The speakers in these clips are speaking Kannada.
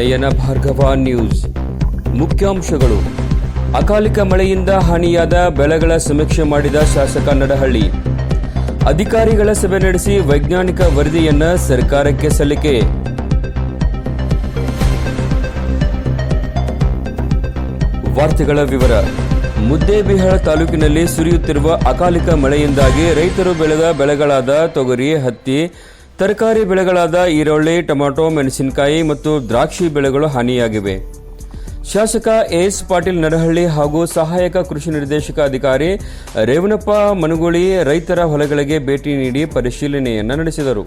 ನಯನ ಭಾರ್ಗವ ನ್ಯೂಸ್. ಮುಖ್ಯಾಂಶಗಳು. ಅಕಾಲಿಕ ಮಳೆಯಿಂದ ಹಾನಿಯಾದ ಬೆಳೆಗಳ ಸಮೀಕ್ಷೆ ಮಾಡಿದ ಶಾಸಕ ನಡಹಳ್ಳಿ. ಅಧಿಕಾರಿಗಳ ಸಭೆ ನಡೆಸಿ ವೈಜ್ಞಾನಿಕ ವರದಿಯನ್ನು ಸರ್ಕಾರಕ್ಕೆ ಸಲ್ಲಿಕೆ. ವಾರ್ತೆಗಳ ವಿವರ. ಮುದ್ದೇಬಿಹಾಳ ತಾಲೂಕಿನಲ್ಲಿ ಸುರಿಯುತ್ತಿರುವ ಅಕಾಲಿಕ ಮಳೆಯಿಂದಾಗಿ ರೈತರು ಬೆಳೆದ ಬೆಳೆಗಳಾದ ತೊಗರಿ, ಹತ್ತಿ, ತರಕಾರಿ ಬೆಳೆಗಳಾದ ಈರುಳ್ಳಿ, ಟೊಮೆಟೊ, ಮೆಣಸಿನಕಾಯಿ ಮತ್ತು ದ್ರಾಕ್ಷಿ ಬೆಳೆಗಳು ಹಾನಿಯಾಗಿವೆ. ಶಾಸಕ ಎಸ್ ಪಾಟೀಲ್ ನಡಹಳ್ಳಿ ಹಾಗೂ ಸಹಾಯಕ ಕೃಷಿ ನಿರ್ದೇಶಕ ಅಧಿಕಾರಿ ರೇವಣಪ್ಪ ಮನಗೂಳಿ ರೈತರ ಹೊಲಗಳಿಗೆ ಭೇಟಿ ನೀಡಿ ಪರಿಶೀಲನೆಯನ್ನು ನಡೆಸಿದರು.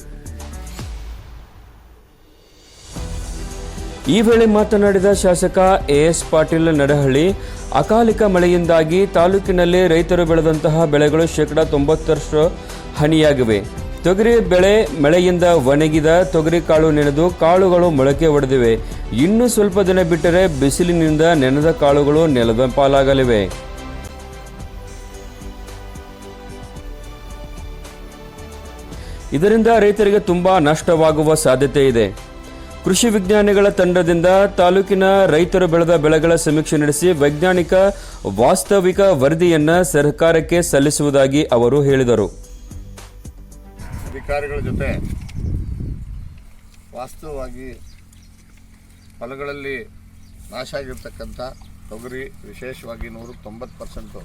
ಈ ವೇಳೆ ಮಾತನಾಡಿದ ಶಾಸಕ ಎಸ್ ಪಾಟೀಲ್ ನಡಹಳ್ಳಿ, ಅಕಾಲಿಕ ಮಳೆಯಿಂದಾಗಿ ತಾಲೂಕಿನಲ್ಲಿ ರೈತರು ಬೆಳೆದಂತಹ ಬೆಳೆಗಳು 90% ಹಾನಿಯಾಗಿವೆ. ತೊಗರಿ ಬೆಳೆ ಮಳೆಯಿಂದ ಒಣಗಿದ ತೊಗರಿ ಕಾಳು ನೆನೆದು ಕಾಳುಗಳು ಮೊಳಕೆ ಒಡೆದಿವೆ. ಇನ್ನು ಸ್ವಲ್ಪ ದಿನ ಬಿಟ್ಟರೆ ಬಿಸಿಲಿನಿಂದ ನೆನೆದ ಕಾಳುಗಳು ನೆಲದ ಪಾಲಾಗಲಿವೆ. ಇದರಿಂದ ರೈತರಿಗೆ ತುಂಬಾ ನಷ್ಟವಾಗುವ ಸಾಧ್ಯತೆ ಇದೆ. ಕೃಷಿ ವಿಜ್ಞಾನಿಗಳ ತಂಡದಿಂದ ತಾಲೂಕಿನ ರೈತರು ಬೆಳೆದ ಬೆಳೆಗಳ ಸಮೀಕ್ಷೆ ನಡೆಸಿ ವೈಜ್ಞಾನಿಕ ವಾಸ್ತವಿಕ ವರದಿಯನ್ನು ಸರ್ಕಾರಕ್ಕೆ ಸಲ್ಲಿಸುವುದಾಗಿ ಅವರು ಹೇಳಿದರು. ಅಧಿಕಾರಿಗಳ ಜೊತೆ ವಾಸ್ತವವಾಗಿ ಹೊಲಗಳಲ್ಲಿ ನಾಶ ಆಗಿರ್ತಕ್ಕಂಥ ತೊಗರಿ, ವಿಶೇಷವಾಗಿ 190%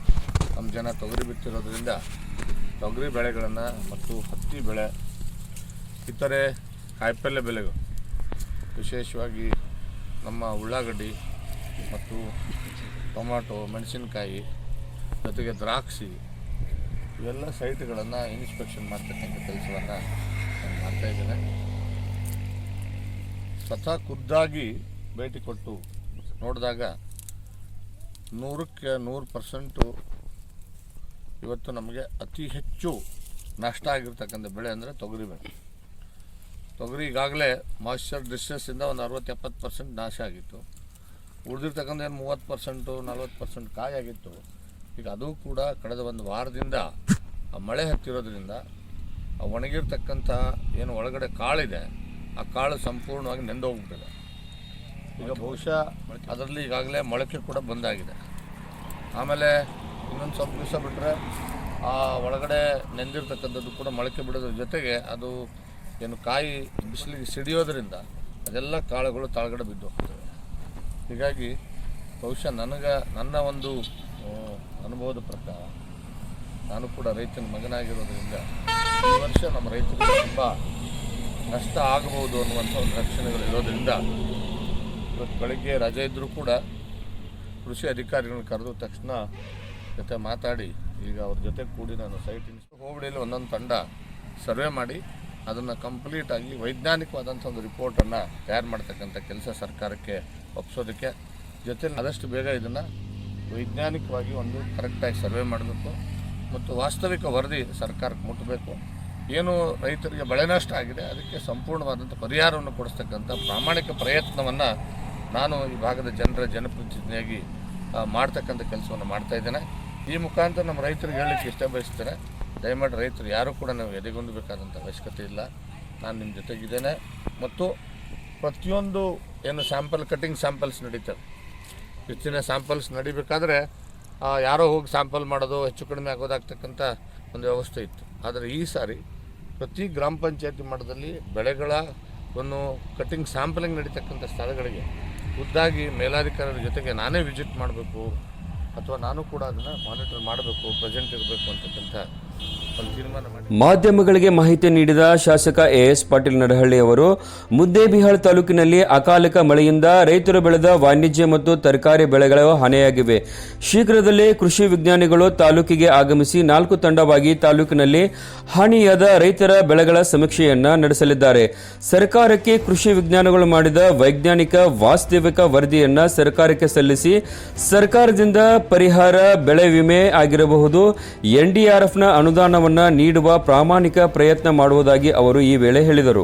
ನಮ್ಮ ಜನ ತೊಗರಿ ಬಿತ್ತಿರೋದ್ರಿಂದ ತೊಗರಿ ಬೆಳೆಗಳನ್ನು ಮತ್ತು ಹತ್ತಿ ಬೆಳೆ, ಇತರೆ ಕಾಯಿಪಲ್ಯ ಬೆಳೆಗಳು, ವಿಶೇಷವಾಗಿ ನಮ್ಮ ಉಳ್ಳಾಗಡ್ಡಿ ಮತ್ತು ಟೊಮ್ಯಾಟೊ, ಮೆಣಸಿನಕಾಯಿ ಜೊತೆಗೆ ದ್ರಾಕ್ಷಿ, ಇವೆಲ್ಲ ಸೈಟ್ಗಳನ್ನು ಇನ್ಸ್ಪೆಕ್ಷನ್ ಮಾಡ್ತಕ್ಕಂಥ ಕೆಲಸವನ್ನು ನಾನು ಮಾಡ್ತಾಯಿದ್ದೇನೆ. ಸ್ವತಃ ಖುದ್ದಾಗಿ ಭೇಟಿ ಕೊಟ್ಟು ನೋಡಿದಾಗ 100% ಇವತ್ತು ನಮಗೆ ಅತಿ ಹೆಚ್ಚು ನಷ್ಟ ಆಗಿರ್ತಕ್ಕಂಥ ಬೆಳೆ ಅಂದರೆ ತೊಗರಿ ಬೆಳೆ. ತೊಗರಿ ಈಗಾಗಲೇ ಮಾಯ್ಶ್ಚರ್ ಡಿಸ್ಟ್ರೆಸ್ಸಿಂದ ಒಂದು 60-70% ನಾಶ ಆಗಿತ್ತು. ಉಳಿದಿರ್ತಕ್ಕಂಥ ಏನು 30% 40% ಕಾಯಾಗಿತ್ತು. ಈಗ ಅದು ಕೂಡ ಕಳೆದ ಒಂದು ವಾರದಿಂದ ಮಳೆ ಹತ್ತಿರೋದ್ರಿಂದ ಒಣಗಿರ್ತಕ್ಕಂಥ ಏನು ಒಳಗಡೆ ಕಾಳಿದೆ, ಆ ಕಾಳು ಸಂಪೂರ್ಣವಾಗಿ ನೆಂದೋಗ್ಬಿಟ್ಟಿದೆ. ಈಗ ಬಹುಶಃ ಅದರಲ್ಲಿ ಈಗಾಗಲೇ ಮೊಳಕೆ ಕೂಡ ಬಂದಾಗಿದೆ. ಆಮೇಲೆ ಇನ್ನೊಂದು ಸ್ವಲ್ಪ ದಿವಸ ಬಿಟ್ಟರೆ ಆ ಒಳಗಡೆ ನೆಂದಿರ್ತಕ್ಕಂಥದ್ದು ಕೂಡ ಮೊಳಕೆ ಬಿಡೋದ್ರ ಜೊತೆಗೆ ಅದು ಏನು ಕಾಯಿ ಬಿಸಿಲಿಗೆ ಸಿಡಿಯೋದ್ರಿಂದ ಅದೆಲ್ಲ ಕಾಳುಗಳು ತಾಳ್ಗಡೆ ಬಿದ್ದು ಹೋಗ್ತವೆ. ಹೀಗಾಗಿ ಬಹುಶಃ ನನ್ನ ಒಂದು ಅನುಭವದ ಪ್ರಕಾರ, ನಾನು ಕೂಡ ರೈತನ ಮಗನಾಗಿರೋದ್ರಿಂದ ಈ ವರ್ಷ ನಮ್ಮ ರೈತರಿಗೆ ತುಂಬ ನಷ್ಟ ಆಗಬಹುದು ಅನ್ನುವಂಥ ಒಂದು ಲಕ್ಷಣಗಳು ಇರೋದ್ರಿಂದ ಇವತ್ತು ಬೆಳಗ್ಗೆ ರಜೆ ಇದ್ದರೂ ಕೂಡ ಕೃಷಿ ಅಧಿಕಾರಿಗಳನ್ನ ಕರೆದು ತಕ್ಷಣ ಜೊತೆ ಮಾತಾಡಿ ಈಗ ಅವ್ರ ಜೊತೆ ಕೂಡಿ ನಾನು ಸೈಟ್ ಹೋಬಳಿಯಲ್ಲಿ ಒಂದೊಂದು ತಂಡ ಸರ್ವೆ ಮಾಡಿ ಅದನ್ನು ಕಂಪ್ಲೀಟಾಗಿ ವೈಜ್ಞಾನಿಕವಾದಂಥ ಒಂದು ರಿಪೋರ್ಟನ್ನು ತಯಾರು ಮಾಡ್ತಕ್ಕಂಥ ಕೆಲಸ ಸರ್ಕಾರಕ್ಕೆ ಒಪ್ಪಿಸೋದಕ್ಕೆ, ಜೊತೆಲಿ ಆದಷ್ಟು ಬೇಗ ಇದನ್ನು ವೈಜ್ಞಾನಿಕವಾಗಿ ಒಂದು ಕರೆಕ್ಟಾಗಿ ಸರ್ವೆ ಮಾಡಬೇಕು ಮತ್ತು ವಾಸ್ತವಿಕ ವರದಿ ಸರ್ಕಾರಕ್ಕೆ ಮುಟ್ಟಬೇಕು. ಏನು ರೈತರಿಗೆ ಬೆಳೆ ನಷ್ಟ ಆಗಿದೆ ಅದಕ್ಕೆ ಸಂಪೂರ್ಣವಾದಂಥ ಪರಿಹಾರವನ್ನು ಕೊಡಿಸ್ತಕ್ಕಂಥ ಪ್ರಾಮಾಣಿಕ ಪ್ರಯತ್ನವನ್ನು ನಾನು ಈ ಭಾಗದ ಜನಪ್ರತಿನಿಧಿಯಾಗಿ ಮಾಡ್ತಕ್ಕಂಥ ಕೆಲಸವನ್ನು ಮಾಡ್ತಾಯಿದ್ದೇನೆ. ಈ ಮುಖಾಂತರ ನಮ್ಮ ರೈತರಿಗೆ ಹೇಳಲಿಕ್ಕೆ ಇಷ್ಟ ಬಯಸ್ತೇನೆ, ದಯಮಾಡಿ ರೈತರು ಯಾರೂ ಕೂಡ ನಾವು ಎದೆಗೊಂಡಬೇಕಾದಂಥ ಅವಶ್ಯಕತೆ ಇಲ್ಲ. ನಾನು ನಿಮ್ಮ ಜೊತೆಗಿದ್ದೇನೆ ಮತ್ತು ಪ್ರತಿಯೊಂದು ಏನು ಕಟಿಂಗ್ ಸ್ಯಾಂಪಲ್ಸ್ ನಡೀತದೆ, ಹೆಚ್ಚಿನ ಸ್ಯಾಂಪಲ್ಸ್ ನಡಿಬೇಕಾದ್ರೆ ಯಾರೋ ಹೋಗಿ ಸ್ಯಾಂಪಲ್ ಮಾಡೋದು, ಹೆಚ್ಚು ಕಡಿಮೆ ಆಗೋದಾಗ್ತಕ್ಕಂಥ ಒಂದು ವ್ಯವಸ್ಥೆ ಇತ್ತು. ಆದರೆ ಈ ಸಾರಿ ಪ್ರತಿ ಗ್ರಾಮ ಪಂಚಾಯತಿ ಮಟ್ಟದಲ್ಲಿ ಬೆಳೆಗಳ ಒಂದು ಕಟಿಂಗ್ ಸ್ಯಾಂಪಲಿಂಗ್ ನಡೀತಕ್ಕಂಥ ಸ್ಥಳಗಳಿಗೆ ಖುದ್ದಾಗಿ ಮೇಲಾಧಿಕಾರಿಗಳ ಜೊತೆಗೆ ನಾನೇ ವಿಸಿಟ್ ಮಾಡಬೇಕು ಅಥವಾ ನಾನು ಕೂಡ ಅದನ್ನು ಮಾನಿಟರ್ ಮಾಡಬೇಕು, ಪ್ರೆಸೆಂಟ್ ಇರಬೇಕು ಅಂತಕ್ಕಂಥ ಒಂದು ತೀರ್ಮಾನ ಮಾಡಿ ಮಾಧ್ಯಮಗಳಿಗೆ ಮಾಹಿತಿ ನೀಡಿದ ಶಾಸಕ ಎಸ್ ಪಾಟೀಲ್ ನಡಹಳ್ಳಿ ಅವರು, ಮುದ್ದೇಬಿಹಾಳ ತಾಲೂಕಿನಲ್ಲಿ ಅಕಾಲಿಕ ಮಳೆಯಿಂದ ರೈತರು ಬೆಳೆದ ವಾಣಿಜ್ಯ ಮತ್ತು ತರಕಾರಿ ಬೆಳೆಗಳು ಹಾನಿಯಾಗಿವೆ. ಶೀಘ್ರದಲ್ಲೇ ಕೃಷಿ ವಿಜ್ಞಾನಿಗಳು ತಾಲೂಕಿಗೆ ಆಗಮಿಸಿ 4 ತಂಡವಾಗಿ ತಾಲೂಕಿನಲ್ಲಿ ಹಾನಿಯಾದ ರೈತರ ಬೆಳೆಗಳ ಸಮೀಕ್ಷೆಯನ್ನ ನಡೆಸಲಿದ್ದಾರೆ. ಸರ್ಕಾರಕ್ಕೆ ಕೃಷಿ ವಿಜ್ಞಾನಿಗಳು ಮಾಡಿದ ವೈಜ್ಞಾನಿಕ ವಾಸ್ತವಿಕ ವರದಿಯನ್ನ ಸರ್ಕಾರಕ್ಕೆ ಸಲ್ಲಿಸಿ ಸರ್ಕಾರದಿಂದ ಪರಿಹಾರ, ಬೆಳೆ ವಿಮೆ ಆಗಿರಬಹುದು, ಎನ್ಡಿಆರ್ಎಫ್ನ ಅನುದಾನವನ್ನು ನೀಡುವ ಪ್ರಾಮಾಣಿಕ ಪ್ರಯತ್ನ ಮಾಡುವುದಾಗಿ ಅವರು ಈ ವೇಳೆ ಹೇಳಿದರು.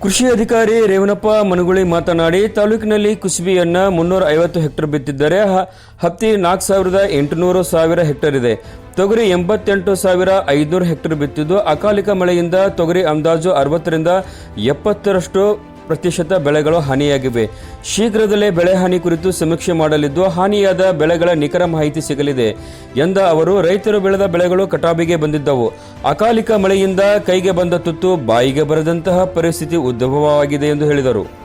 ಕೃಷಿ ಅಧಿಕಾರಿ ರೇವಣಪ್ಪ ಮನಗೂಳಿ ಮಾತನಾಡಿ, ತಾಲೂಕಿನಲ್ಲಿ ಕುಸುಬಿಯನ್ನ 350 ಹೆಕ್ಟೇರ್ ಬಿತ್ತಿದ್ದರೆ ಹತ್ತಿ 4,800 ಹೆಕ್ಟೇರ್ ಇದೆ. ತೊಗರಿ 88,500 ಹೆಕ್ಟೇರ್ ಬಿತ್ತಿದ್ದು, ಅಕಾಲಿಕ ಮಳೆಯಿಂದ ತೊಗರಿ ಅಂದಾಜು 60 ರಿಂದ 70% ಪ್ರತಿಶತ ಬೆಳೆಗಳು ಹಾನಿಯಾಗಿವೆ. ಶೀಘ್ರದಲ್ಲೇ ಬೆಳೆ ಹಾನಿ ಕುರಿತು ಸಮೀಕ್ಷೆ ಮಾಡಲಿದ್ದು ಹಾನಿಯಾದ ಬೆಳೆಗಳ ನಿಖರ ಮಾಹಿತಿ ಸಿಗಲಿದೆ ಎಂದ ಅವರು, ರೈತರು ಬೆಳೆದ ಬೆಳೆಗಳು ಕಟಾವಿಗೆ ಬಂದಿದ್ದವು. ಅಕಾಲಿಕ ಮಳೆಯಿಂದ ಕೈಗೆ ಬಂದ ತುತ್ತು ಬಾಯಿಗೆ ಬರದಂತಹ ಪರಿಸ್ಥಿತಿ ಉದ್ಭವವಾಗಿದೆ ಎಂದು ಹೇಳಿದರು.